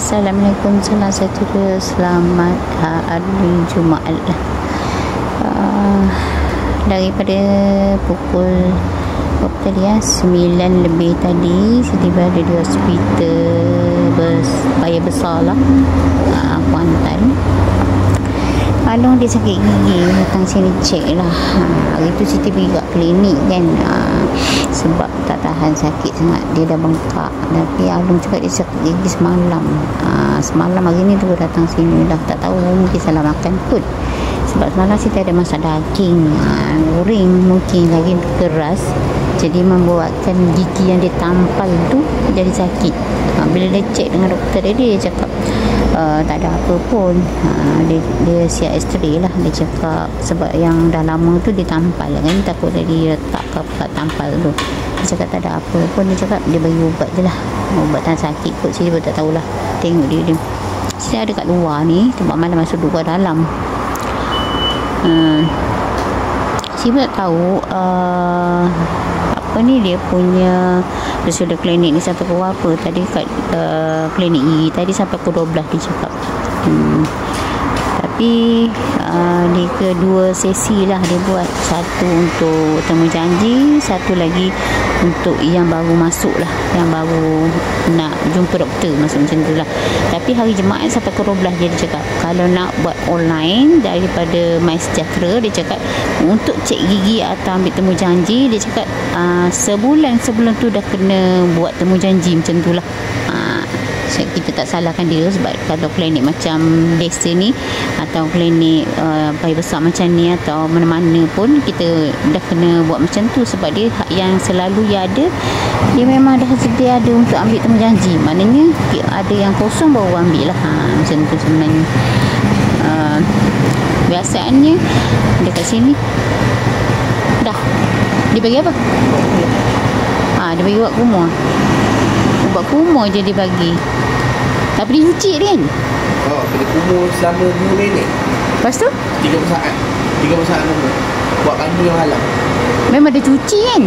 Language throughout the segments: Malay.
Assalamualaikum, salam sejahtera, selamat hari Jumaat. Daripada pukul berapa tadi 9 lebih tadi saya tiba di hospital Paya Besar lah, Kuantan. Along dia sakit gigi, datang sini cek lah. Hari tu Siti pergi kat klinik kan, sebab tak tahan sakit sangat, dia dah bengkak. Tapi Along cakap dia sakit gigi semalam. Semalam hari ni tu datang sini lah, tak tahu mungkin salah makan kot. Sebab semalam Siti ada masak daging goreng, mungkin lagi keras, jadi membuatkan gigi yang dia tampal tu jadi sakit. Bila dia cek dengan doktor dia cakap tak ada apa pun. Dia siap x-ray lah. Dia cakap sebab yang dah lama tu dia tampal kan, takut dia retak kat tampal tu. Dia cakap tak ada apa pun. Dia cakap dia bagi ubat je lah, ubat tak sakit kot. Saya pun tak tahulah, tengok dia saya ada kat luar ni, tempat malam masuk luar dalam. Saya pun tak tahu apa ni dia punya sudah klinik ni sampai pukul apa tadi kat klinik gigi tadi sampai pukul 12 dia cakap. Tapi dia kedua sesi lah dia buat, satu untuk temu janji, satu lagi untuk yang baru masuk lah, yang baru nak jumpa doktor, masuk macam tu lah. Tapi hari Jumaat sampai pukul 12 dia cakap. Kalau nak buat online daripada MySejahtera, dia cakap untuk cek gigi atau ambil temu janji, dia cakap sebulan sebelum tu dah kena buat temu janji macam tu lah. Kita tak salahkan dia, sebab kalau klinik macam Desa ni atau klinik Paya Besar macam ni atau mana-mana pun kita dah kena buat macam tu, sebab dia hak yang selalu ada, dia memang dah sedia ada untuk ambil temu janji. Maknanya ada yang kosong baru ambil lah. Macam tu sebenarnya. Biasaannya dekat sini dah dia bagi apa? Dia bagi ubat kumur. Ubat kumur je dia bagi. Tapi dia cuci kan? Kena kumur selama 2 minit. Lepas tu? 30 saat. 30 saat kumur. Buat pandu yang halang. Memang dia cuci kan?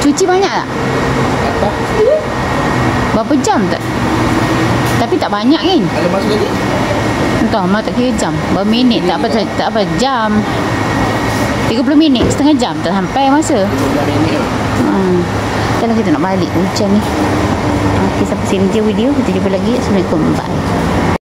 Cuci banyak tak? Tak. Berapa jam tak? Tapi tak banyak kan? Ada masuk lagi? Entah, mak tak kira jam. Berapa minit? Tak apa jam. 30 minit, setengah jam tak sampai masa. 30 minit lah. Kalau kita nak balik hujan ni. Sampai sini je video. Kita jumpa lagi. Assalamualaikum. Bye.